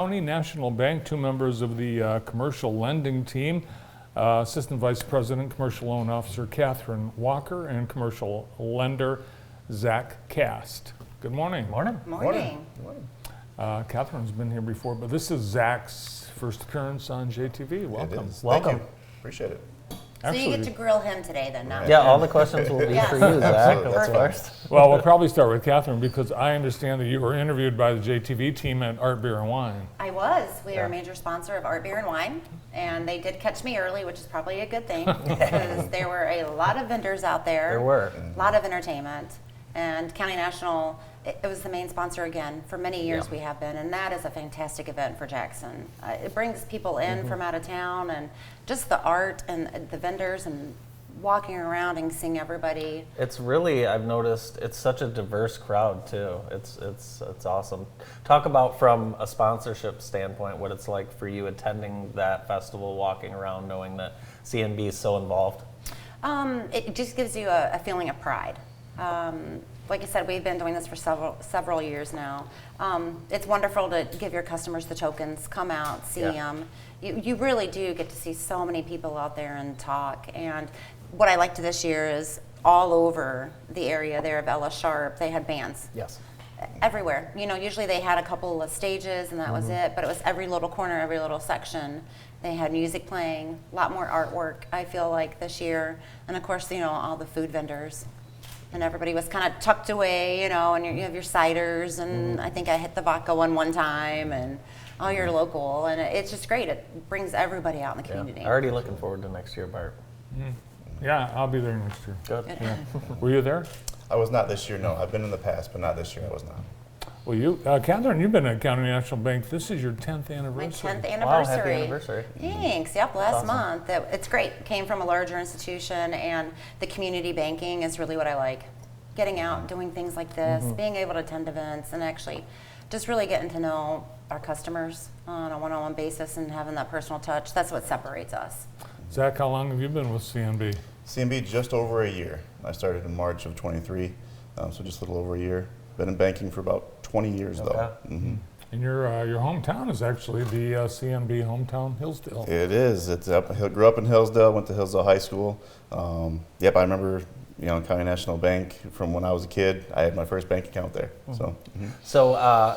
County National Bank, two members of the commercial lending team, Assistant Vice President, Commercial Loan Officer Kathryn Walker, and Commercial Lender Zach Kast. Good morning. Morning. Morning. Kathryn's been here before, but this is Zach's first appearance on JTV. Welcome. It is. Welcome. Thank you. Appreciate it. So you get to grill him today then, not Yeah, me. all the questions will be for you, Zach. Absolutely. That's Perfect. first. Well, we'll probably start with Kathryn because I understand that you were interviewed by the JTV team at Art Beer and Wine. I was. We are Yeah. a major sponsor of Art Beer and Wine, and they did catch me early, which is probably a good thing because there were a lot of vendors out there. There were. A lot of entertainment, and County National, it was the main sponsor again. For many years Yeah. we have been, and that is a fantastic event for Jackson. It brings people in from out of town, and just the art and the vendors and walking around and seeing everybody. It's really, I've noticed, it's such a diverse crowd too. It's awesome. Talk about from a sponsorship standpoint, what it's like for you attending that festival, walking around, knowing that CNB is so involved. It just gives you a feeling of pride. Like I said, we've been doing this for several years now. It's wonderful to give your customers the tokens, come out, see Yeah. them. You really do get to see so many people out there and talk. And what I liked this year is all over the area there of Ella Sharp, they had bands. Yes. Everywhere. You know, usually they had a couple of stages and that was it, but it was every little corner, every little section. They had music playing, a lot more artwork, I feel like, this year. And of course, you know, all the food vendors. And everybody was kind of tucked away, you know, and you have your ciders, and I think I hit the vodka one time, and all your local. And it's just great. It brings everybody out in the Yeah. community. Already looking forward to next year, Bart. Yeah, I'll be there next year. Good. Yeah. Were you there? I was not this year, no. I've been in the past, but not this year. I was not. Well, Kathryn, you've been at County National Bank. This is your 10th anniversary. My 10th Wow, anniversary. happy anniversary. Thanks. Yep, last awesome. month. It's great. Came from a larger institution, and the community banking is really what I like. Getting out, doing things like this, being able to attend events, and actually just really getting to know our customers on a one-on-one basis and having that personal touch. That's what separates us. Zach, how long have you been with CNB? CNB just over a year. I started in March of 23, so just a little over a year. Been in banking for about 20 years, though. Okay. Hmm. And your hometown is actually the CNB hometown, Hillsdale. It is. It's up. I grew up in Hillsdale, went to Hillsdale High School. Yep, I remember, County National Bank from when I was a kid. I had my first bank account there. So,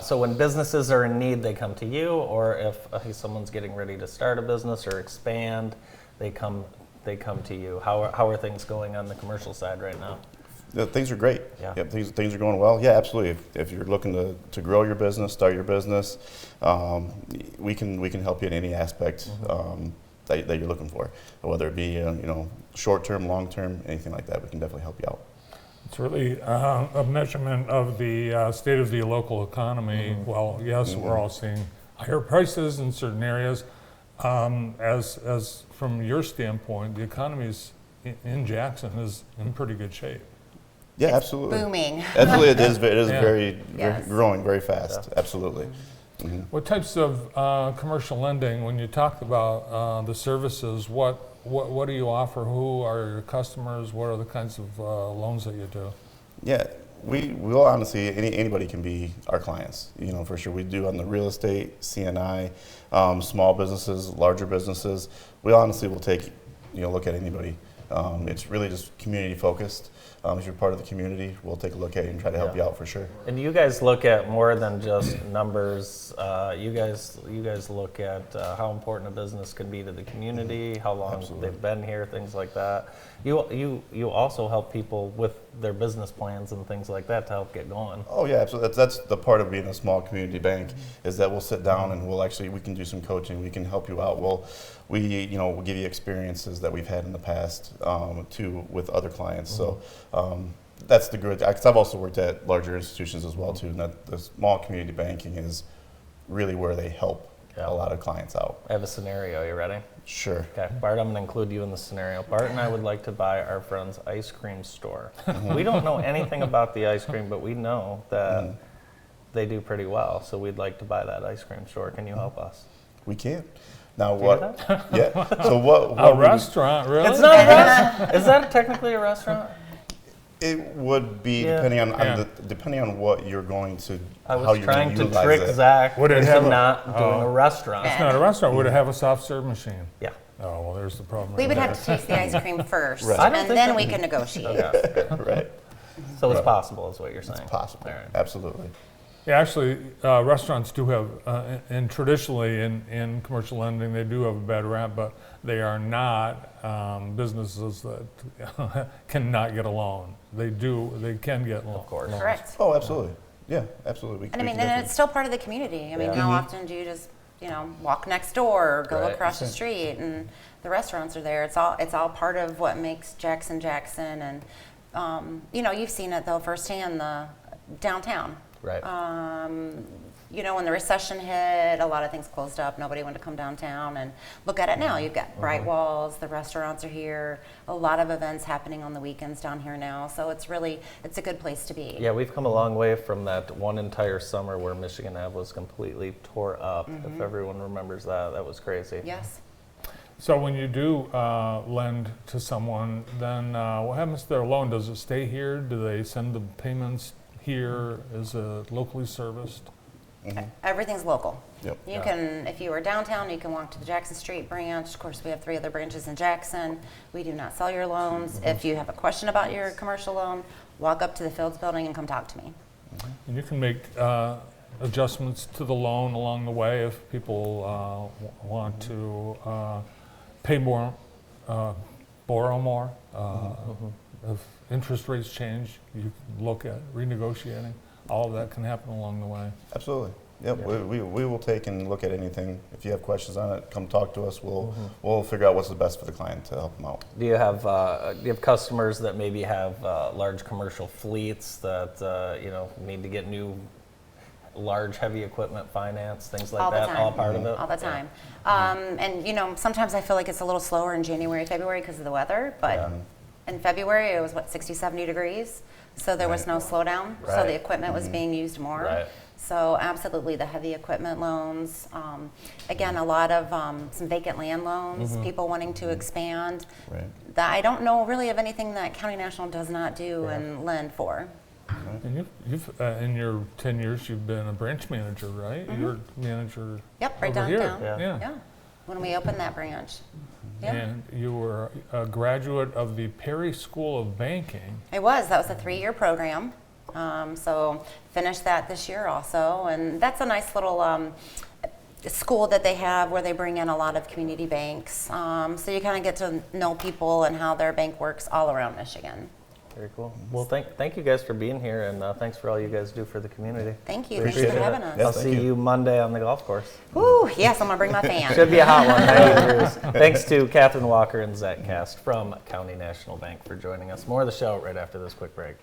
So when businesses are in need, they come to you, or if someone's getting ready to start a business or expand, they come to you. How are things going on the commercial side right now? things are great. Yeah. Yep, things are going well. Yeah, absolutely. If you're looking to grow your business, start your business, we can help you in any aspect that you're looking for, whether it be short term, long term, anything like that. We can definitely help you out. It's really a measurement of the state of the local economy. Well, yes, we're all seeing higher prices in certain areas. As from your standpoint, the economy in Jackson is in pretty good shape. Yeah, It's absolutely. booming. Absolutely, it is. It is Yeah. very Yes. growing very fast. Absolutely. What types of commercial lending, when you talk about the services, what do you offer? Who are your customers? What are the kinds of loans that you do? Yeah, we will honestly, anybody can be our clients, for sure. We do on the real estate, CNI, small businesses, larger businesses. We honestly will take, look at anybody. It's really just community focused. If you're part of the community, we'll take a look at you and try to help you out for sure. And you guys look at more than just numbers. You guys look at how important a business can be to the community, how long Absolutely. they've been here, things like that. You also help people with their business plans and things like that to help get going. Oh yeah, absolutely. That's the part of being a small community bank is that we'll sit down and we can do some coaching. We can help you out. We'll give you experiences that we've had in the past too with other clients. So that's the good. Because I've also worked at larger institutions as well too. And that the small community banking is really where they help Yeah. a lot of clients out. I have a scenario. You ready? Sure. Okay, Bart, I'm going to include you in the scenario. Bart and I would like to buy our friend's ice cream store. We don't know anything about the ice cream, but we know that they do pretty well. So we'd like to buy that ice cream store. Can you help us? We can. Now Do you what? do that? Yeah. So what? A we- restaurant, really? It's not a restaurant. Is that technically a restaurant? It would be Yeah. depending on, Yeah. depending on what you're going to, I how was you're trying going to utilize trick it. Zach Would it into have a- not doing a restaurant. It's not a restaurant. Would it have a soft serve machine? Yeah. Oh, well, there's the problem. We right would there. have to taste the ice cream first, Right. I don't and think then that- we can negotiate. Okay. Right, So it's possible, is what you're saying. possible, All right. absolutely. Yeah, actually, restaurants do have, and traditionally in commercial lending, they do have a bad rap, but they are not businesses that cannot get a loan. They can get loans. Of course. Correct. Oh, absolutely, yeah, absolutely. And I We mean, can and it's still part of the community. I mean, Yeah. how often do you just, walk next door or go Right. across the street and the restaurants are there? It's all part of what makes Jackson Jackson. And you've seen it though firsthand, the downtown. Right. When the recession hit, a lot of things closed up. Nobody wanted to come downtown, and look at it now. You've got bright walls. The restaurants are here. A lot of events happening on the weekends down here now. So it's a good place to be. Yeah, we've come a long way from that one entire summer where Michigan Ave was completely tore up. If everyone remembers that, that was crazy. Yes. So when you do lend to someone, then what happens to their loan? Does it stay here? Do they send the payments here? Is it locally serviced? Everything's local. Yep. You can, if you are downtown, you can walk to the Jackson Street branch. Of course, we have 3 other branches in Jackson. We do not sell your loans. If you have a question about your commercial loan, walk up to the Fields building and come talk to me. And you can make adjustments to the loan along the way if people want to pay more, borrow more. If interest rates change, you can look at renegotiating. All of that can happen along the way. Absolutely. Yep. We will take and look at anything. If you have questions on it, come talk to us. We'll figure out what's the best for the client to help them out. Do you have customers that maybe have large commercial fleets that need to get new large heavy equipment finance, things like All the that? time. All part of it. All the time. And sometimes I feel like it's a little slower in January, February because of the weather, but in February it was 60, 70 degrees. So there was no slowdown. So Right. the equipment was being used more. Right. So absolutely the heavy equipment loans. Again, a lot of some vacant land loans, people wanting to expand. Right. I don't know really of anything that County National does not do and lend for. And you've in your 10 years, you've been a branch manager, right? You're manager Yep, right over here. downtown. Yeah. Yeah, when we opened that branch. Yeah. And you were a graduate of the Perry School of Banking. That was a 3-year program. So finished that this year also, and that's a nice little school that they have where they bring in a lot of community banks. So you kind of get to know people and how their bank works all around Michigan. Very cool. Well, thank you guys for being here, and thanks for all you guys do for the community. Thank you. Appreciate Thanks for it. having us. Yeah, I'll thank see you. you Monday on the golf course. Woo, yes, I'm gonna bring my fan. Should be a hot one. 90 degrees. Thanks to Kathryn Walker and Zach Kast from County National Bank for joining us. More of the show right after this quick break.